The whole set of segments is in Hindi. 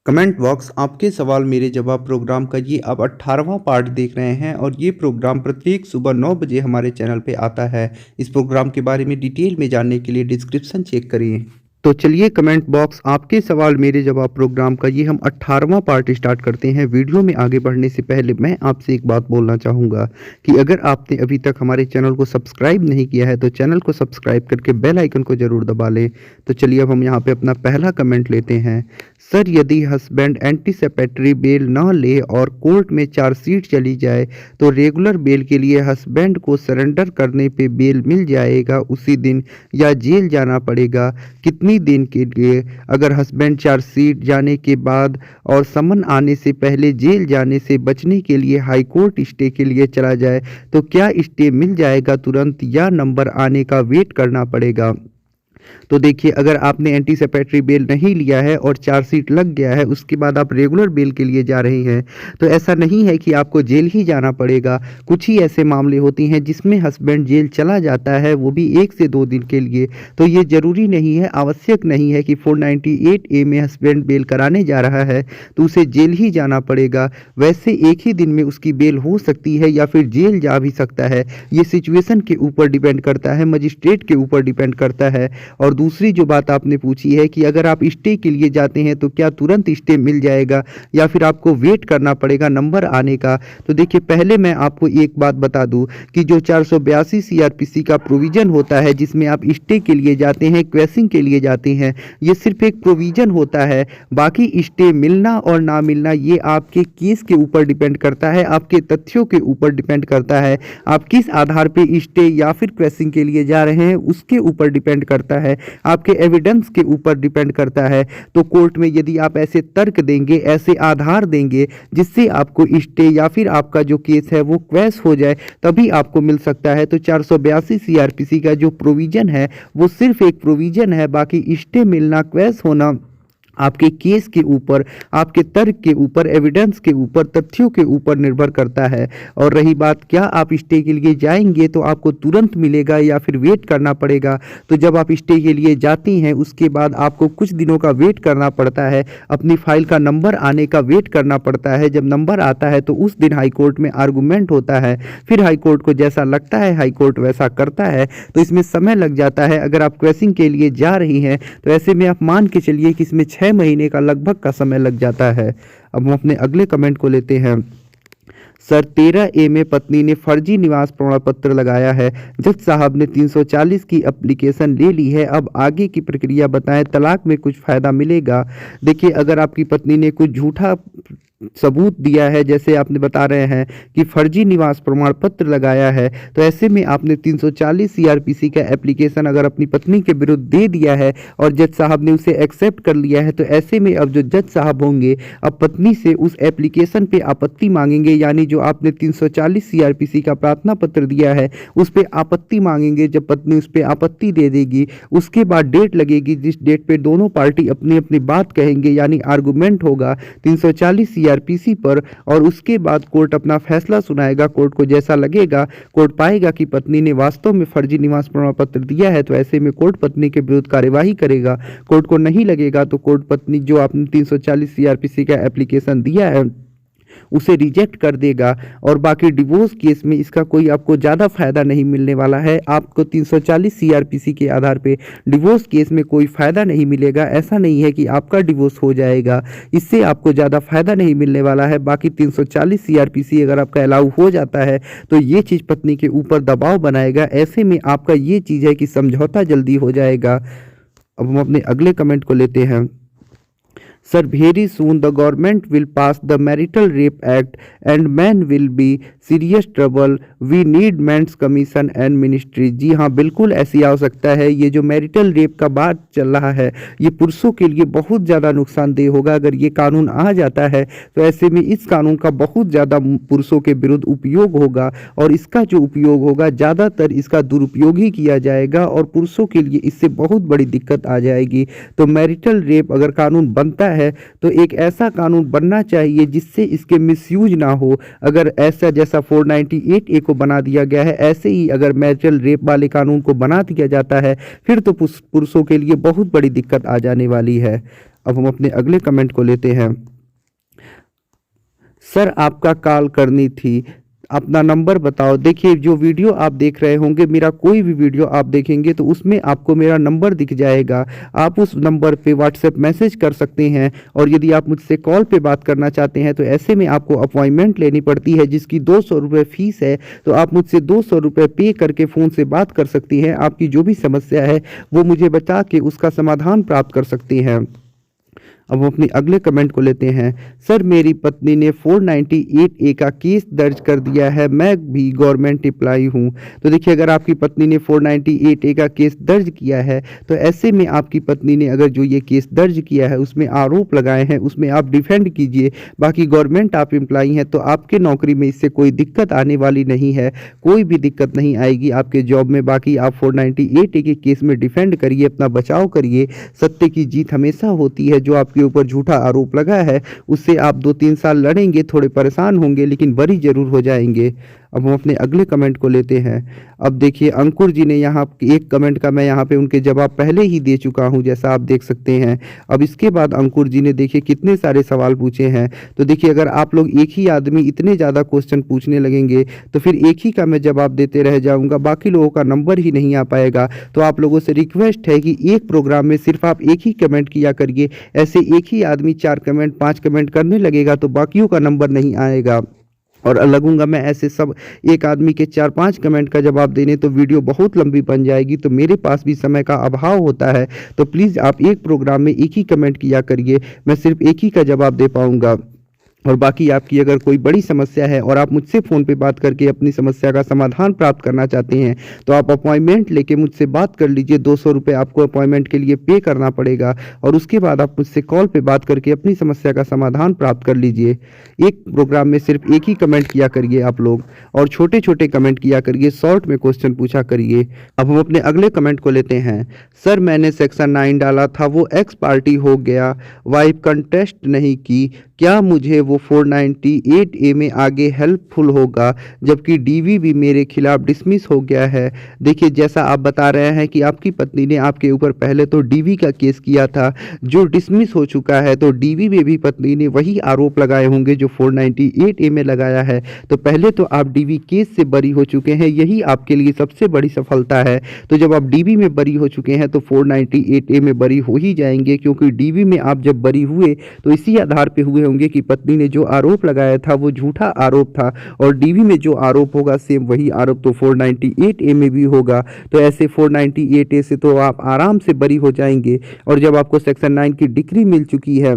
कमेंट बॉक्स आपके सवाल मेरे जवाब प्रोग्राम का ये अब 18वां पार्ट देख रहे हैं और ये प्रोग्राम प्रत्येक सुबह 9 बजे हमारे चैनल पे आता है। इस प्रोग्राम के बारे में डिटेल में जानने के लिए डिस्क्रिप्शन चेक करिए। तो चलिए कमेंट बॉक्स आपके सवाल मेरे जवाब प्रोग्राम का ये हम 18वां पार्ट स्टार्ट करते हैं। वीडियो में आगे बढ़ने से पहले मैं आपसे एक बात बोलना चाहूँगा कि अगर आपने अभी तक हमारे चैनल को सब्सक्राइब नहीं किया है तो चैनल को सब्सक्राइब करके बेल आइकन को ज़रूर दबा लें। तो चलिए अब हम यहाँ पे अपना पहला कमेंट लेते हैं। सर, यदि हस्बैंड एंटीसिपेटरी बेल ना ले और कोर्ट में चार्जशीट चली जाए तो रेगुलर बेल के लिए हस्बैंड को सरेंडर करने पे बेल मिल जाएगा उसी दिन या जेल जाना पड़ेगा? कितनी दिन के लिए? अगर हस्बैंड चार्जशीट जाने के बाद और समन आने से पहले जेल जाने से बचने के लिए हाई कोर्ट स्टे के लिए चला जाए तो क्या स्टे मिल जाएगा तुरंत या नंबर आने का वेट करना पड़ेगा? तो देखिए, अगर आपने एंटीसिपेटरी बेल नहीं लिया है और चार्जशीट लग गया है उसके बाद आप रेगुलर बेल के लिए जा रहे हैं तो ऐसा नहीं है कि आपको जेल ही जाना पड़ेगा। कुछ ही ऐसे मामले होते हैं जिसमें हस्बैंड जेल चला जाता है, वो भी 1 से 2 दिन के लिए। तो ये ज़रूरी नहीं है, आवश्यक नहीं है कि 498A में हस्बैंड बेल कराने जा रहा है तो उसे जेल ही जाना पड़ेगा। वैसे एक ही दिन में उसकी बेल हो सकती है या फिर जेल जा भी सकता है। ये सिचुएशन के ऊपर डिपेंड करता है, मजिस्ट्रेट के ऊपर डिपेंड करता है। और दूसरी जो बात आपने पूछी है कि अगर आप स्टे के लिए जाते हैं तो क्या तुरंत स्टे मिल जाएगा या फिर आपको वेट करना पड़ेगा नंबर आने का? तो देखिए, पहले मैं आपको एक बात बता दूं कि जो 482 सीआरपीसी का प्रोविजन होता है जिसमें आप स्टे के लिए जाते हैं, क्वेसिंग के लिए जाते हैं, ये सिर्फ एक प्रोविजन होता है। बाकी स्टे मिलना और ना मिलना ये आपके केस के ऊपर डिपेंड करता है, आपके तथ्यों के ऊपर डिपेंड करता है। आप किस आधार पे स्टे या फिर क्वेसिंग के लिए जा रहे हैं उसके ऊपर डिपेंड करता है, आपके एविडेंस के ऊपर डिपेंड करता है। तो कोर्ट में यदि आप ऐसे तर्क देंगे, ऐसे आधार देंगे जिससे आपको स्टे या फिर आपका जो केस है वो क्वैश हो जाए, तभी आपको मिल सकता है। तो 482 सीआरपीसी का जो प्रोविजन है वो सिर्फ एक प्रोविजन है, बाकी स्टे मिलना, क्वैश होना आपके केस के ऊपर, आपके तर्क के ऊपर, एविडेंस के ऊपर, तथ्यों के ऊपर निर्भर करता है। और रही बात क्या आप स्टे के लिए जाएंगे तो आपको तुरंत मिलेगा या फिर वेट करना पड़ेगा? तो जब आप स्टे के लिए जाती हैं उसके बाद आपको कुछ दिनों का वेट करना पड़ता है, अपनी फाइल का नंबर आने का वेट करना पड़ता है। जब नंबर आता है तो उस दिन हाई कोर्ट में आर्गूमेंट होता है, फिर हाई कोर्ट को जैसा लगता है हाई कोर्ट वैसा करता है। तो इसमें समय लग जाता है। अगर आप क्वेसिंग के लिए जा रही हैं तो ऐसे में आप मान के चलिए कि इसमें 6 महीने का लगभग का समय लग जाता है। अब हम अपने अगले कमेंट को लेते हैं। सर, 13A में पत्नी ने फर्जी निवास प्रमाण पत्र लगाया है। जज साहब ने 340 की एप्लीकेशन ले ली है, अब आगे की प्रक्रिया बताएं, तलाक में कुछ फ़ायदा मिलेगा? देखिए, अगर आपकी पत्नी ने कुछ झूठा सबूत दिया है, जैसे आपने बता रहे हैं कि फर्जी निवास प्रमाण पत्र लगाया है, तो ऐसे में आपने 340 सीआरपीसी का एप्लीकेशन अगर अपनी पत्नी के विरुद्ध दे दिया है और जज साहब ने उसे एक्सेप्ट कर लिया है, तो ऐसे में अब जो जज साहब होंगे अब पत्नी से उस एप्लीकेशन पे आपत्ति मांगेंगे। यानी जो आपने 340 सीआरपीसी का प्रार्थना पत्र दिया है उस पर आपत्ति मांगेंगे। जब पत्नी उस पर आपत्ति दे देगी उसके बाद डेट लगेगी, जिस डेट पे दोनों पार्टी अपनी अपनी बात कहेंगे, यानी आर्गूमेंट होगा 340 सीआरपीसी पर, और उसके बाद कोर्ट अपना फैसला सुनाएगा। कोर्ट को जैसा लगेगा, कोर्ट पाएगा कि पत्नी ने वास्तव में फर्जी निवास प्रमाण पत्र दिया है, तो ऐसे में कोर्ट पत्नी के विरुद्ध कार्यवाही करेगा। कोर्ट को नहीं लगेगा तो कोर्ट पत्नी जो आपने 340 सीआरपीसी का एप्लीकेशन दिया है उसे रिजेक्ट कर देगा। और बाकी डिवोर्स केस में इसका कोई आपको ज़्यादा फायदा नहीं मिलने वाला है। आपको 340 सीआरपीसी के आधार पे डिवोर्स केस में कोई फ़ायदा नहीं मिलेगा। ऐसा नहीं है कि आपका डिवोर्स हो जाएगा, इससे आपको ज़्यादा फायदा नहीं मिलने वाला है। बाकी 340 सीआरपीसी अगर आपका अलाउ हो जाता है तो ये चीज़ पत्नी के ऊपर दबाव बनाएगा। ऐसे में आपका ये चीज़ है कि समझौता जल्दी हो जाएगा। अब हम अपने अगले कमेंट को लेते हैं। Sir, very soon the government will pass the Marital Rape Act and men will be serious trouble. We need men's commission and ministry. जी हाँ, बिल्कुल ऐसी आवश्यकता है। ये जो मैरिटल रेप का बात चल रहा है ये पुरुषों के लिए बहुत ज़्यादा नुकसानदेह होगा। अगर ये कानून आ जाता है तो ऐसे में इस कानून का बहुत ज़्यादा पुरुषों के विरुद्ध उपयोग होगा और इसका जो उपयोग होगा ज़्यादातर इसका दुरुपयोग ही किया जाएगा और पुरुषों के लिए इससे बहुत बड़ी दिक्कत आ जाएगी। तो मैरिटल रेप अगर कानून बनता है तो एक ऐसा कानून बनना चाहिए जिससे इसके मिसयूज ना हो। अगर ऐसा जैसा 498A को बना दिया गया है ऐसे ही अगर मैरिटल रेप वाले कानून को बना दिया जाता है फिर तो पुरुषों के लिए बहुत बड़ी दिक्कत आ जाने वाली है। अब हम अपने अगले कमेंट को लेते हैं। सर आपका कॉल करनी थी, अपना नंबर बताओ। देखिए जो वीडियो आप देख रहे होंगे, मेरा कोई भी वीडियो आप देखेंगे तो उसमें आपको मेरा नंबर दिख जाएगा। आप उस नंबर पे व्हाट्सएप मैसेज कर सकते हैं, और यदि आप मुझसे कॉल पे बात करना चाहते हैं तो ऐसे में आपको अपॉइंटमेंट लेनी पड़ती है, जिसकी 200 रुपये फ़ीस है। तो आप मुझसे 200 रुपये पे करके फ़ोन से बात कर सकती हैं। आपकी जो भी समस्या है वो मुझे बता के उसका समाधान प्राप्त कर सकती हैं। अब हम अपनी अगले कमेंट को लेते हैं। सर मेरी पत्नी ने 498A का केस दर्ज कर दिया है, मैं भी गवर्नमेंट एम्प्लॉय हूँ। तो देखिए अगर आपकी पत्नी ने 498A का केस दर्ज किया है तो ऐसे में आपकी पत्नी ने अगर जो ये केस दर्ज किया है उसमें आरोप लगाए हैं, उसमें आप डिफेंड कीजिए। बाकी गवर्नमेंट आप एम्प्लॉय हैं तो आपके नौकरी में इससे कोई दिक्कत आने वाली नहीं है, कोई भी दिक्कत नहीं आएगी आपके जॉब में। बाकी आप 498A के केस में डिफेंड करिए, अपना बचाव करिए। सत्य की जीत हमेशा होती है। जो आपके ऊपर झूठा आरोप लगा है उससे आप 2-3 साल लड़ेंगे, थोड़े परेशान होंगे, लेकिन बरी जरूर हो जाएंगे। अब हम अपने अगले कमेंट को लेते हैं। अब देखिए अंकुर जी ने यहाँ एक कमेंट का मैं यहाँ पे उनके जवाब पहले ही दे चुका हूँ, जैसा आप देख सकते हैं। अब इसके बाद अंकुर जी ने देखिए कितने सारे सवाल पूछे हैं। तो देखिए अगर आप लोग एक ही आदमी इतने ज़्यादा क्वेश्चन पूछने लगेंगे तो फिर एक ही का मैं जवाब देते रह जाऊँगा, बाकी लोगों का नंबर ही नहीं आ पाएगा। तो आप लोगों से रिक्वेस्ट है कि एक प्रोग्राम में सिर्फ आप एक ही कमेंट किया करिए। ऐसे एक ही आदमी 4 कमेंट 5 कमेंट करने लगेगा तो बाकियों का नंबर नहीं आएगा, और लगूंगा मैं ऐसे सब एक आदमी के 4-5 कमेंट का जवाब देने तो वीडियो बहुत लंबी बन जाएगी। तो मेरे पास भी समय का अभाव होता है, तो प्लीज़ आप एक प्रोग्राम में एक ही कमेंट किया करिए, मैं सिर्फ एक ही का जवाब दे पाऊंगा। और बाकी आपकी अगर कोई बड़ी समस्या है और आप मुझसे फ़ोन पे बात करके अपनी समस्या का समाधान प्राप्त करना चाहते हैं तो आप अपॉइंटमेंट लेके मुझसे बात कर लीजिए। 200 रुपये आपको अपॉइंटमेंट के लिए पे करना पड़ेगा, और उसके बाद आप मुझसे कॉल पे बात करके अपनी समस्या का समाधान प्राप्त कर लीजिए। एक प्रोग्राम में सिर्फ एक ही कमेंट किया करिए आप लोग, और छोटे छोटे कमेंट किया करिए, शॉर्ट में क्वेश्चन पूछा करिए। अब हम अपने अगले कमेंट को लेते हैं। सर मैंने सेक्शन 9 डाला था, वो एक्स पार्टी हो गया, वाइफ कंटेस्ट नहीं की, क्या मुझे वो 498A में आगे हेल्पफुल होगा, जबकि डीवी भी मेरे खिलाफ डिसमिस हो गया है। देखिए जैसा आप बता रहे हैं कि आपकी पत्नी ने आपके ऊपर पहले तो डीवी का केस किया था जो डिसमिस हो चुका है, तो डीवी में भी पत्नी ने वही आरोप लगाए होंगे जो 498A में लगाया है। तो पहले तो आप डीवी केस से बरी हो चुके हैं, यही आपके लिए सबसे बड़ी सफलता है। तो जब आप डीवी में बरी हो चुके हैं तो 498A में बरी हो ही जाएंगे, क्योंकि डीवी में आप जब बरी हुए तो इसी आधार पर हुए होंगे कि पत्नी ने जो आरोप लगाया था वो झूठा आरोप था, और डीवी में जो आरोप होगा सेम वही आरोप तो 498A में भी होगा। तो ऐसे 498A से तो आप आराम से बरी हो जाएंगे। और जब आपको सेक्शन 9 की डिग्री मिल चुकी है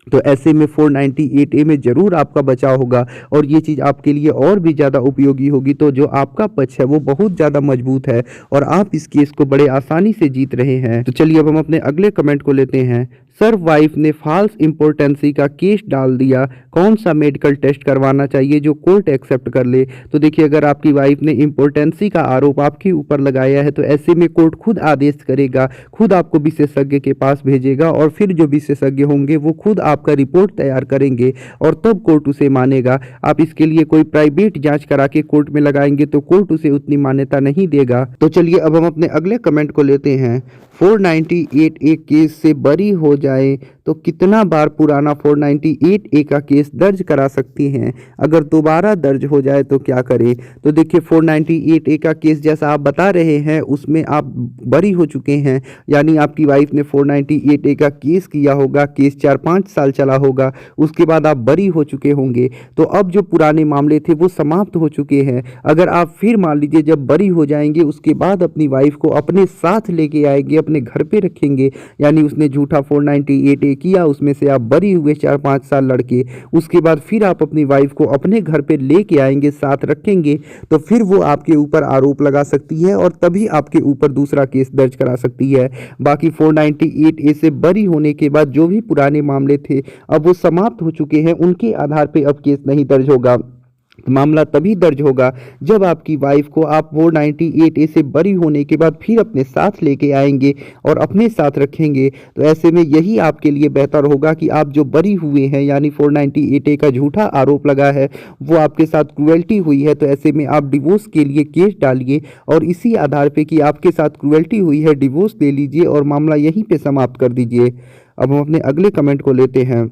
तो ऐसे में 498A में ज़रूर आपका बचाव होगा, और ये चीज़ आपके लिए और भी ज़्यादा उपयोगी होगी। तो जो आपका पक्ष है वो बहुत ज़्यादा मजबूत है और आप इस केस को बड़े आसानी से जीत रहे हैं। तो चलिए अब हम अपने अगले कमेंट को लेते हैं। सर वाइफ ने फॉल्स इम्पोर्टेंसी का केस डाल दिया, कौन सा मेडिकल टेस्ट करवाना चाहिए जो कोर्ट एक्सेप्ट कर ले। तो देखिए अगर आपकी वाइफ ने इम्पोर्टेंसी का आरोप आपके ऊपर लगाया है तो ऐसे में कोर्ट खुद आदेश करेगा, खुद आपको विशेषज्ञ के पास भेजेगा, और फिर जो विशेषज्ञ होंगे वो खुद आपका रिपोर्ट तैयार करेंगे और तब कोर्ट उसे मानेगा। आप इसके लिए कोई प्राइवेट जांच करा के कोर्ट में लगाएंगे तो कोर्ट उसे उतनी मान्यता नहीं देगा। तो चलिए अब हम अपने अगले कमेंट को लेते हैं। 498A केस से बरी हो जाए तो कितना बार पुराना 498A का केस दर्ज करा सकती हैं, अगर दोबारा दर्ज हो जाए तो क्या करें। तो देखिए 498A का केस जैसा आप बता रहे हैं उसमें आप बरी हो चुके हैं, यानी आपकी वाइफ ने 498A का केस किया होगा, केस 4-5 साल चला होगा, उसके बाद आप बरी हो चुके होंगे। तो अब जो पुराने मामले थे वो समाप्त हो चुके हैं। अगर आप फिर मान लीजिए जब बरी हो जाएंगे उसके बाद अपनी वाइफ को अपने साथ लेके आएंगे, अपने घर पे रखेंगे, यानी उसने झूठा 498A किया, उसमें से आप बरी हुए 4-5 साल लड़के, उसके बाद फिर आप अपनी वाइफ को अपने घर पे लेके आएंगे, साथ रखेंगे, तो फिर वो आपके ऊपर आरोप लगा सकती है और तभी आपके ऊपर दूसरा केस दर्ज करा सकती है। बाकी 498A से बरी होने के बाद जो भी पुराने मामले थे अब वो समाप्त हो चुके हैं, उनके आधार पे अब केस नहीं दर्ज होगा। मामला तभी दर्ज होगा जब आपकी वाइफ को आप 498A से बरी होने के बाद फिर अपने साथ लेके आएंगे और अपने साथ रखेंगे। तो ऐसे में यही आपके लिए बेहतर होगा कि आप जो बरी हुए हैं, यानी 498A का झूठा आरोप लगा है, वो आपके साथ क्रुएल्टी हुई है, तो ऐसे में आप डिवोर्स के लिए केस डालिए और इसी आधार पे कि आपके साथ क्रुएल्टी हुई है डिवोर्स ले लीजिए और मामला यहीं पे समाप्त कर दीजिए। अब हम अपने अगले कमेंट को लेते हैं।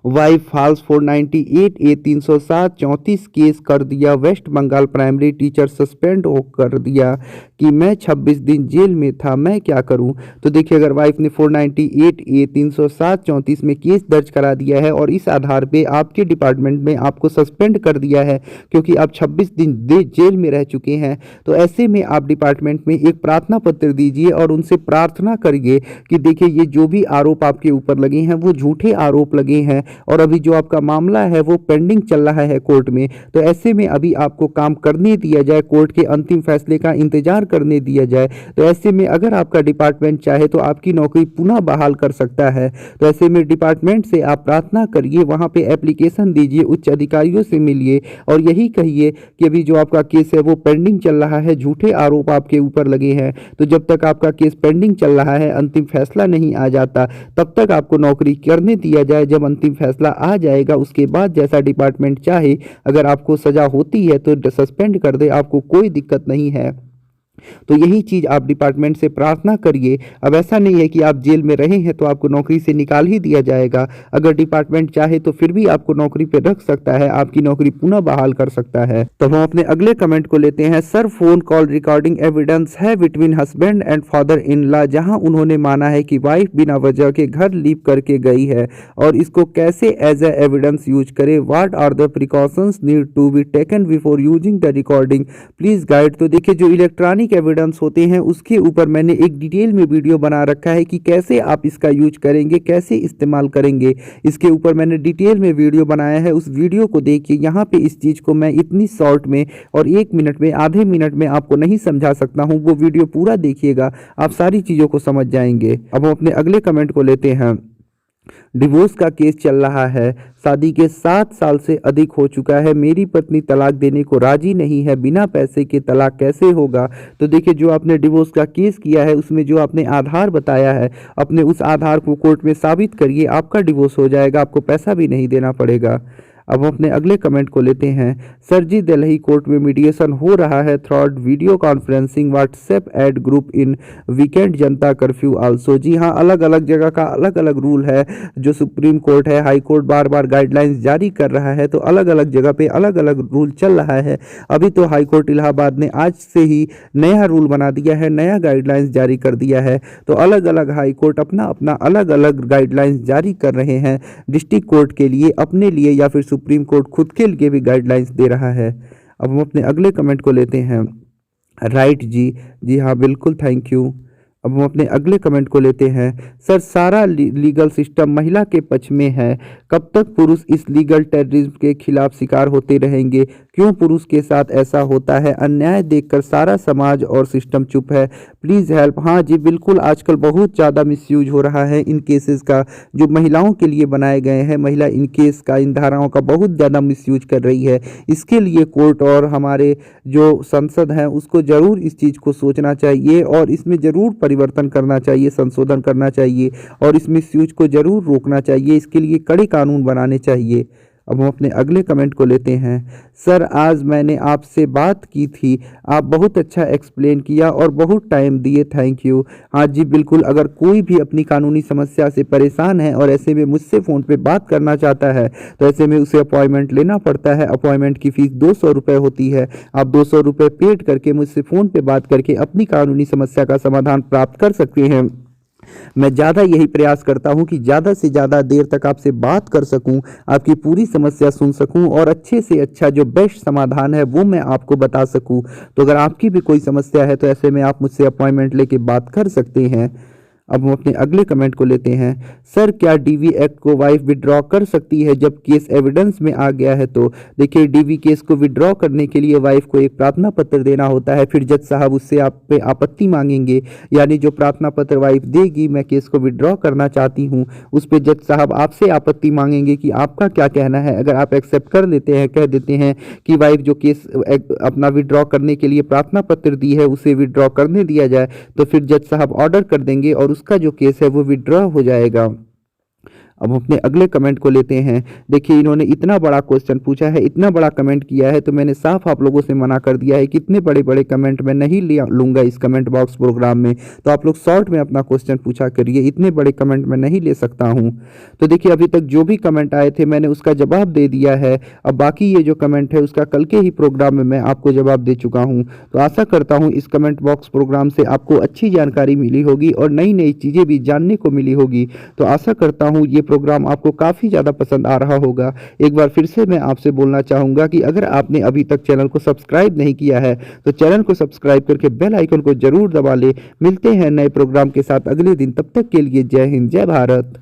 वाइफ फाल्स 498A 307 34 केस कर दिया, West Bengal primary teacher suspend कर दिया कि मैं 26 दिन जेल में था, मैं क्या करूं। तो देखिए, अगर वाइफ ने 498A 307 34 में केस दर्ज करा दिया है और इस आधार पे आपके डिपार्टमेंट में आपको सस्पेंड कर दिया है क्योंकि आप 26 दिन जेल में रह चुके हैं, तो ऐसे में आप डिपार्टमेंट में एक प्रार्थना पत्र दीजिए और उनसे प्रार्थना करिए कि देखिए, ये जो भी आरोप आपके ऊपर लगे हैं वो झूठे आरोप लगे हैं और अभी जो आपका मामला है वो पेंडिंग चल रहा है कोर्ट में। तो ऐसे में अभी आपको काम करने दिया जाए, कोर्ट के अंतिम फैसले का इंतजार करने दिया जाए। तो ऐसे में अगर आपका डिपार्टमेंट चाहे तो आपकी नौकरी पुनः बहाल कर सकता है। तो ऐसे में डिपार्टमेंट से आप प्रार्थना करिए, वहां पे एप्लीकेशन दीजिए, उच्च अधिकारियों से मिलिए और यही कहिए कि अभी जो आपका केस है वो पेंडिंग चल रहा है, झूठे आरोप आपके ऊपर लगे हैं। तो जब तक आपका केस पेंडिंग चल रहा है, अंतिम फैसला नहीं आ जाता, तब तक आपको नौकरी करने दिया जाए। जब अंतिम फैसला आ जाएगा उसके बाद जैसा डिपार्टमेंट चाहे, अगर आपको सजा होती है तो सस्पेंड कर दे, आपको कोई दिक्कत नहीं है। तो यही चीज आप डिपार्टमेंट से प्रार्थना करिए। अब ऐसा नहीं है कि आप जेल में रहे हैं तो आपको नौकरी से निकाल ही दिया जाएगा। अगर डिपार्टमेंट चाहे तो फिर भी आपको नौकरी पे रख सकता है, आपकी नौकरी पुनः बहाल कर सकता है। तो हम अपने अगले कमेंट को लेते हैं। Sir, phone call recording evidence है between husband and father in law, जहां उन्होंने माना है कि वाइफ बिना वजह के घर लीव करके गई है और इसको कैसे एज ए एविडेंस यूज करे। What are the precautions need to be taken before using the recording, please guide. तो देखिए, जो इलेक्ट्रॉनिक एविडेंस होते हैं उसके ऊपर मैंने एक डिटेल में वीडियो बना रखा है कि कैसे आप इसका यूज करेंगे, कैसे इस्तेमाल करेंगे। इसके ऊपर मैंने डिटेल में वीडियो बनाया है, उस वीडियो को देखिए। यहाँ पे इस चीज़ को मैं इतनी शॉर्ट में और 1 मिनट में, आधे मिनट में आपको नहीं समझा सकता हूँ। वो वीडियो पूरा देखिएगा, आप सारी चीज़ों को समझ जाएंगे। अब हम अपने अगले कमेंट को लेते हैं। डिवोर्स का केस चल रहा है, शादी के 7 साल से अधिक हो चुका है, मेरी पत्नी तलाक देने को राजी नहीं है, बिना पैसे के तलाक कैसे होगा। तो देखिए, जो आपने डिवोर्स का केस किया है उसमें जो आपने आधार बताया है, अपने उस आधार को कोर्ट में साबित करिए, आपका डिवोर्स हो जाएगा, आपको पैसा भी नहीं देना पड़ेगा। अब हम अपने अगले कमेंट को लेते हैं। सर जी, दिल्ली कोर्ट में मीडिएशन हो रहा है, through video conferencing, WhatsApp add group in weekend, जनता कर्फ्यू आल्सो। जी हाँ, अलग अलग जगह का अलग अलग रूल है। जो सुप्रीम कोर्ट है, हाई कोर्ट बार बार गाइडलाइंस जारी कर रहा है, तो अलग अलग जगह पे अलग अलग रूल चल रहा है। अभी तो हाई कोर्ट इलाहाबाद ने आज से ही नया रूल बना दिया है, नया गाइडलाइंस जारी कर दिया है। तो अलग अलग हाई कोर्ट अपना अपना अलग अलग गाइडलाइंस जारी कर रहे हैं। डिस्ट्रिक्ट कोर्ट के लिए, अपने लिए, या फिर सुप्रीम कोर्ट खुद के लिए भी गाइडलाइंस दे रहा है। अब हम अपने अगले कमेंट को लेते हैं। राइट जी, जी हाँ बिल्कुल, थैंक यू। अब हम अपने अगले कमेंट को लेते हैं। सर, सारा लीगल सिस्टम महिला के पक्ष में है, कब तक पुरुष इस लीगल टेररिज्म के खिलाफ शिकार होते रहेंगे, क्यों पुरुष के साथ ऐसा होता है, अन्याय देखकर सारा समाज और सिस्टम चुप है, प्लीज़ हेल्प। हाँ जी बिल्कुल, आजकल बहुत ज़्यादा मिसयूज हो रहा है इन केसेस का, जो महिलाओं के लिए बनाए गए हैं, महिला इन केस का, इन धाराओं का बहुत ज़्यादा मिसयूज कर रही है। इसके लिए कोर्ट और हमारे जो संसद हैं उसको ज़रूर इस चीज़ को सोचना चाहिए और इसमें ज़रूर परिवर्तन करना चाहिए, संशोधन करना चाहिए और इस मिसयूज को जरूर रोकना चाहिए। इसके लिए कड़े कानून बनाने चाहिए। अब हम अपने अगले कमेंट को लेते हैं। सर, आज मैंने आपसे बात की थी, आप बहुत अच्छा एक्सप्लेन किया और बहुत टाइम दिए, थैंक यू। हाँ जी बिल्कुल, अगर कोई भी अपनी कानूनी समस्या से परेशान है और ऐसे में मुझसे फ़ोन पे बात करना चाहता है तो ऐसे में उसे अपॉइंटमेंट लेना पड़ता है। अपॉइंटमेंट की फ़ीस 200 रुपये होती है। आप 200 रुपये पेड करके मुझसे फ़ोन पे बात करके अपनी कानूनी समस्या का समाधान प्राप्त कर सकते हैं। मैं ज़्यादा यही प्रयास करता हूं कि ज़्यादा से ज़्यादा देर तक आपसे बात कर सकूं, आपकी पूरी समस्या सुन सकूं और अच्छे से अच्छा जो बेस्ट समाधान है वो मैं आपको बता सकूं। तो अगर आपकी भी कोई समस्या है तो ऐसे में आप मुझसे अपॉइंटमेंट लेके बात कर सकते हैं। अब हम अपने अगले कमेंट को लेते हैं। सर क्या डीवी एक्ट को वाइफ विड्रॉ कर सकती है जब केस एविडेंस में आ गया है? तो देखिए, डीवी केस को विड्रॉ करने के लिए वाइफ को एक प्रार्थना पत्र देना होता है, फिर जज साहब उससे आप पे आपत्ति मांगेंगे, यानी जो प्रार्थना पत्र वाइफ देगी, मैं केस को विड्रॉ करना चाहती हूँ, उस पर जज साहब आपसे आपत्ति मांगेंगे कि आपका क्या कहना है। अगर आप एक्सेप्ट कर लेते हैं, कह देते हैं कि वाइफ जो केस अपना विड्रॉ करने के लिए प्रार्थना पत्र दी है उसे विड्रॉ करने दिया जाए, तो फिर जज साहब ऑर्डर कर देंगे और उसका जो केस है वो विड्रॉ हो जाएगा। अब हम अपने अगले कमेंट को लेते हैं। देखिए, इन्होंने इतना बड़ा क्वेश्चन पूछा है, इतना बड़ा कमेंट किया है, तो मैंने साफ आप लोगों से मना कर दिया है कि इतने बड़े बड़े कमेंट मैं नहीं लूँगा इस कमेंट बॉक्स प्रोग्राम में। तो आप लोग शॉर्ट में अपना क्वेश्चन पूछा करिए, इतने बड़े कमेंट मैं नहीं ले सकता हूँ। तो देखिए, अभी तक जो भी कमेंट आए थे मैंने उसका जवाब दे दिया है। अब बाकी ये जो कमेंट है उसका कल के ही प्रोग्राम में मैं आपको जवाब दे चुका हूँ। तो आशा करता हूँ इस कमेंट बॉक्स प्रोग्राम से आपको अच्छी जानकारी मिली होगी और नई नई चीज़ें भी जानने को मिली होगी। तो आशा करता हूँ ये प्रोग्राम आपको काफ़ी ज़्यादा पसंद आ रहा होगा। एक बार फिर से मैं आपसे बोलना चाहूँगा कि अगर आपने अभी तक चैनल को सब्सक्राइब नहीं किया है तो चैनल को सब्सक्राइब करके बेल आइकन को जरूर दबा ले। मिलते हैं नए प्रोग्राम के साथ अगले दिन, तब तक के लिए जय हिंद, जय भारत।